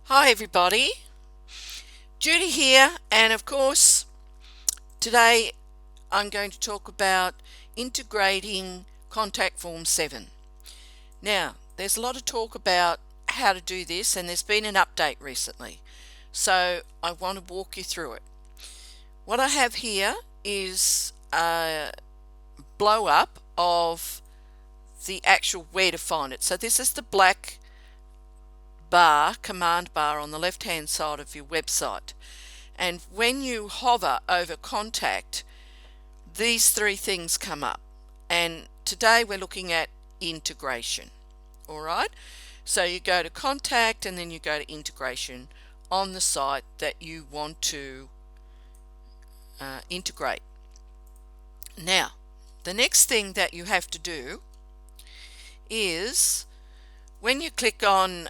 Hi everybody, Judy here, and of course today I'm going to talk about integrating Contact Form 7. Now there's a lot of talk about how to do this, and there's been an update recently, so I want to walk you through it. What I have here is a blow up of the actual where to find it. So this is the black command bar on the left hand side of your website. And when you hover over contact, these three things come up. And today we're looking at integration. All right. So you go to contact and then you go to integration on the site that you want to integrate. Now, the next thing that you have to do is when you click on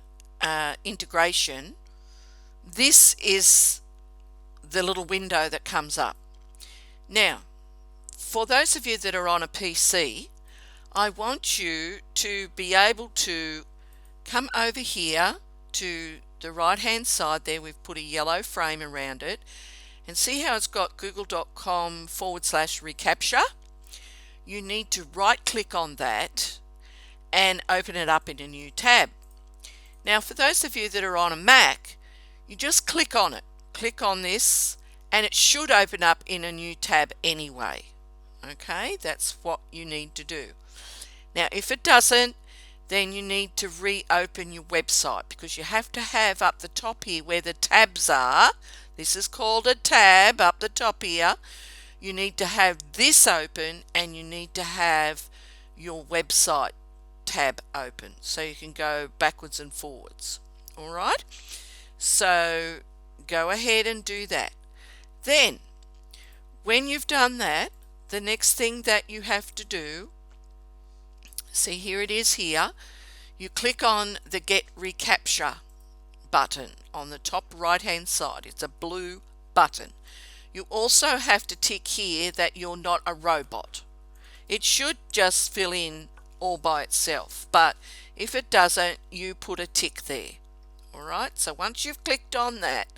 integration, this is the little window that comes up. Now, for those of you that are on a PC, I want you to be able to come over here to the right hand side there. We've put a yellow frame around it, and see how it's got google.com/reCAPTCHA. You need to right click on that and open it up in a new tab. Now for those of you that are on a Mac, you just click on it. Click on this and it should open up in a new tab anyway. Okay, that's what you need to do. Now if it doesn't, then you need to reopen your website, because you have to have up the top here where the tabs are. This is called a tab up the top here. You need to have this open, and you need to have your website tab open so you can go backwards and forwards. All right, so go ahead and do that. Then when you've done that, the next thing that you have to do, see here it is here, you click on the Get reCAPTCHA button on the top right hand side. It's a blue button. You also have to tick here that you're not a robot. It should just fill in all by itself, but if it doesn't, you put a tick there. Alright, so once you've clicked on that,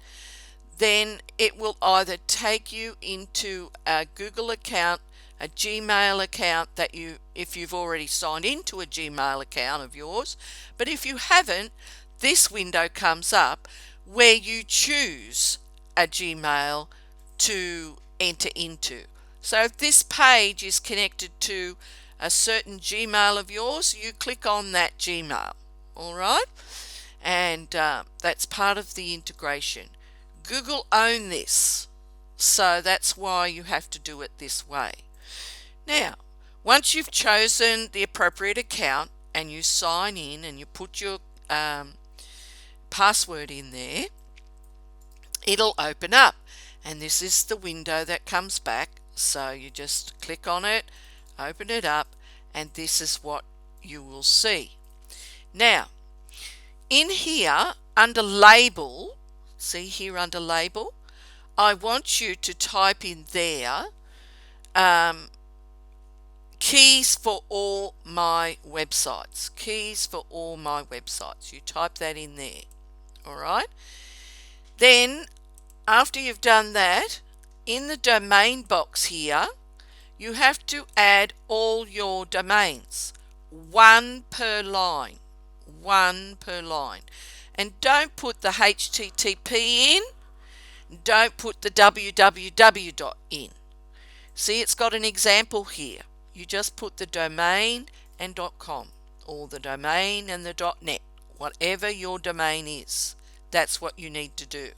then it will either take you into a Google account, a Gmail account that you, if you've already signed into a Gmail account of yours, but if you haven't, this window comes up where you choose a Gmail to enter into. So if this page is connected to a certain Gmail of yours, you click on that Gmail. All right, and that's part of the integration. Google own this, so that's why you have to do it this way. Now, once you've chosen the appropriate account and you sign in and you put your password in there, it'll open up, and this is the window that comes back. So you just click on it, open it up, and this is what you will see. Now in here under label, see here under label, I want you to type in there keys for all my websites. Keys for all my websites. You type that in there. Alright, then after you've done that, in the domain box here, you have to add all your domains, one per line, and don't put the HTTP in, don't put the www in. See, it's got an example here. You just put the domain and .com, or the domain and the .net, whatever your domain is. That's what you need to do.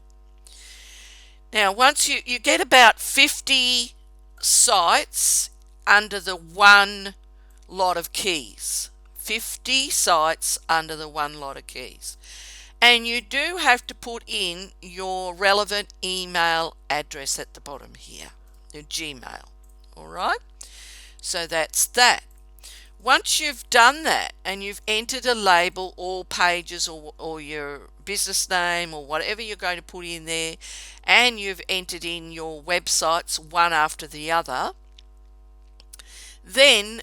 Now once you get about 50 sites under the one lot of keys. 50 sites under the one lot of keys. And you do have to put in your relevant email address at the bottom here, your Gmail. Alright, so that's that. Once you've done that and you've entered a label, all pages, or your business name or whatever you're going to put in there, and you've entered in your websites one after the other, then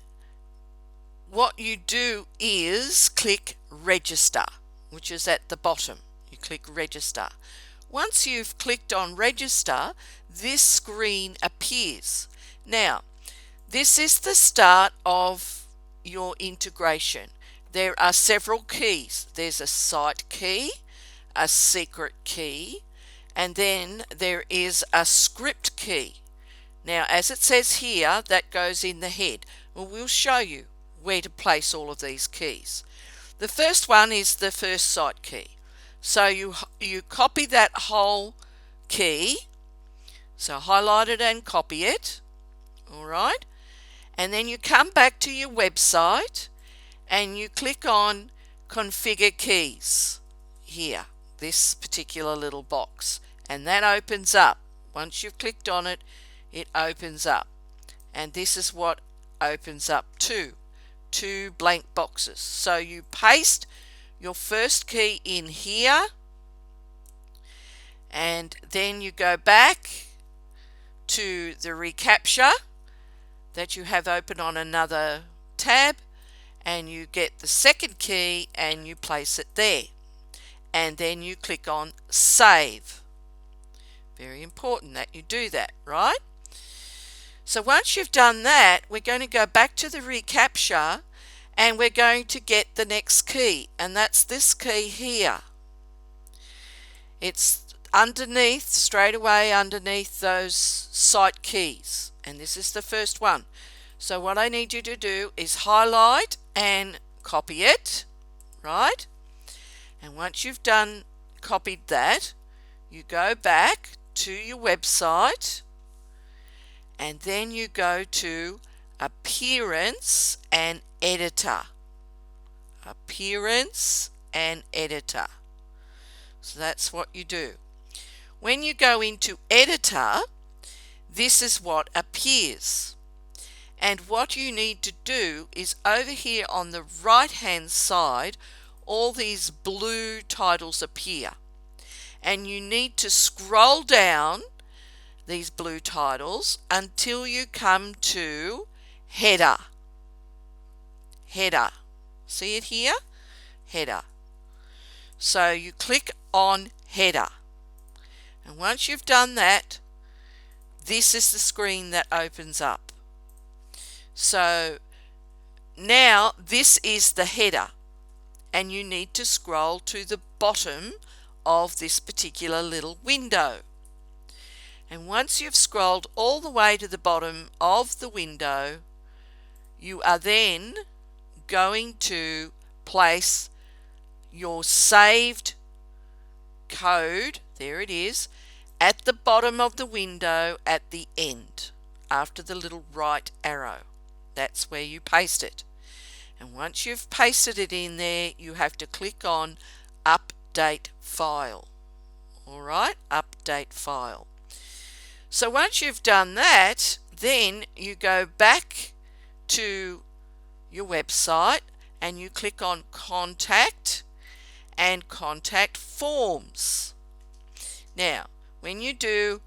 what you do is click register, which is at the bottom. You You click register. Once you've clicked on register, this screen appears. Now, this is the start of your integration. There are several keys. There's a site key, a secret key, and then there is a script key. Now, as it says here, that goes in the head. Well, we'll show you where to place all of these keys. The first one is the first site key. So you copy that whole key. So highlight it and copy it. All right. And then you come back to your website and you click on Configure Keys here, this particular little box. And that opens up. Once you've clicked on it, it opens up. And this is what opens up to. Two blank boxes. So you paste your first key in here and then you go back to the reCAPTCHA that you have open on another tab and you get the second key and you place it there, and then you click on save. Very important that you do that, right? So once you've done that, we're going to go back to the reCAPTCHA and we're going to get the next key, and that's this key here. It's underneath, straight away underneath those site keys, and this is the first one. So what I need you to do is highlight and copy it, right? And once you've done copied that, you go back to your website and then you go to Appearance and Editor. Appearance and Editor. So that's what you do. When you go into Editor, this is what appears. And what you need to do is over here on the right hand side, all these blue titles appear. And you need to scroll down these blue titles until you come to Header. Header. See it here? Header. So you click on Header. And once you've done that, this is the screen that opens up. So now this is the header, and you need to scroll to the bottom of this particular little window. And once you've scrolled all the way to the bottom of the window, you are then going to place your saved code, there it is, at the bottom of the window at the end, after the little right arrow. That's where you paste it. And once you've pasted it in there, you have to click on Update File. Alright, Update File. So once you've done that, then you go back to your website and you click on Contact and Contact Forms. Now, when you do,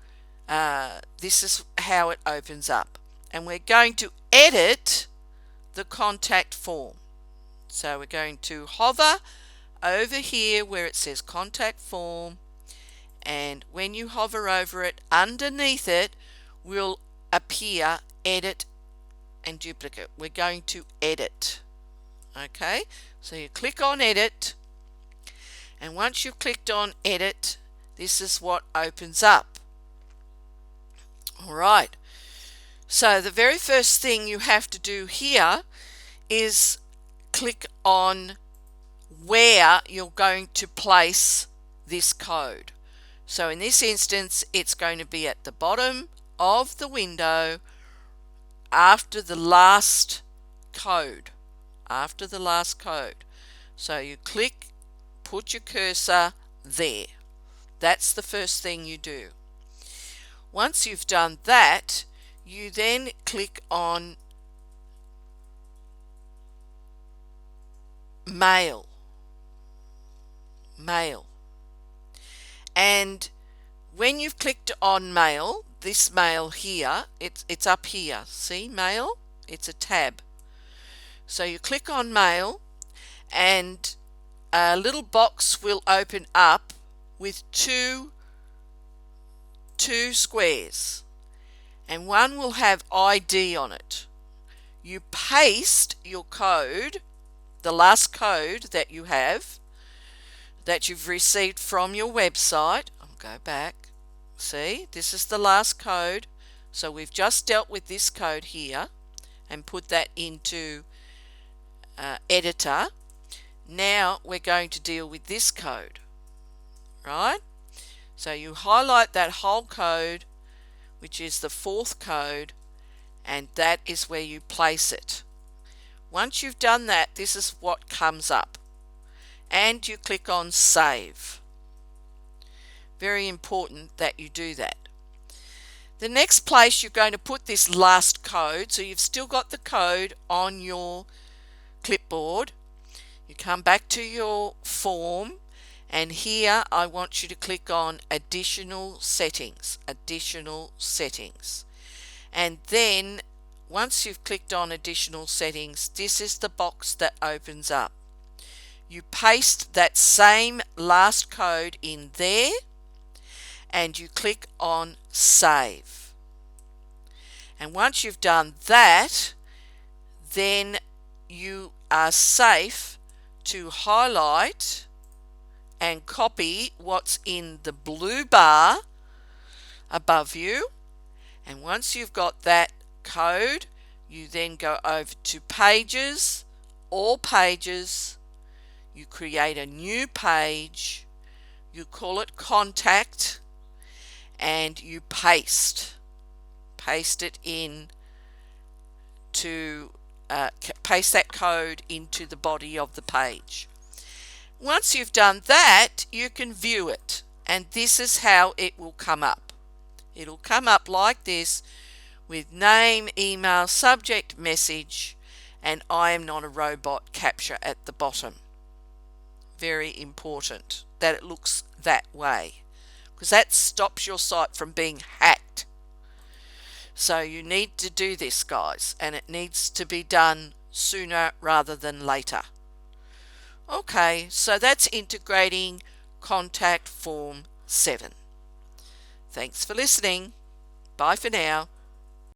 this is how it opens up. And we're going to edit the contact form. So we're going to hover over here where it says Contact Form, and when you hover over it, underneath it will appear Edit and Duplicate. We're going to edit. Okay, so you click on Edit, and once you've clicked on Edit, this is what opens up. Alright, so the very first thing you have to do here is click on where you're going to place this code. So in this instance, it's going to be at the bottom of the window after the last code. After the last code. So you click, put your cursor there. That's the first thing you do. Once you've done that, you then click on Mail. Mail. And when you've clicked on Mail, this mail here, it's up here. See, Mail? It's a tab. So you click on Mail and a little box will open up with two squares, and one will have ID on it. You paste your code, the last code that you have, that you've received from your website. I'll go back. See, this is the last code. So we've just dealt with this code here and put that into editor. Now we're going to deal with this code, right? So you highlight that whole code, which is the fourth code, and that is where you place it. Once you've done that, this is what comes up, and you click on Save. Very important that you do that. The next place you're going to put this last code, so you've still got the code on your clipboard. You come back to your form, and here I want you to click on Additional Settings, and then once you've clicked on Additional Settings, this is the box that opens up. You paste that same last code in there, and you click on Save. And once you've done that, then you are safe to highlight and copy what's in the blue bar above you. And once you've got that code, you then go over to Pages, All Pages, you create a new page, you call it Contact, and you paste it in to paste that code into the body of the page. Once you've done that, you can view it, and this is how it will come up. It'll come up like this with name, email, subject, message, and I am not a robot capture at the bottom. Very important that it looks that way, because that stops your site from being hacked. So you need to do this, guys, and it needs to be done sooner rather than later. Okay, so that's integrating Contact Form 7. Thanks for listening. Bye for now.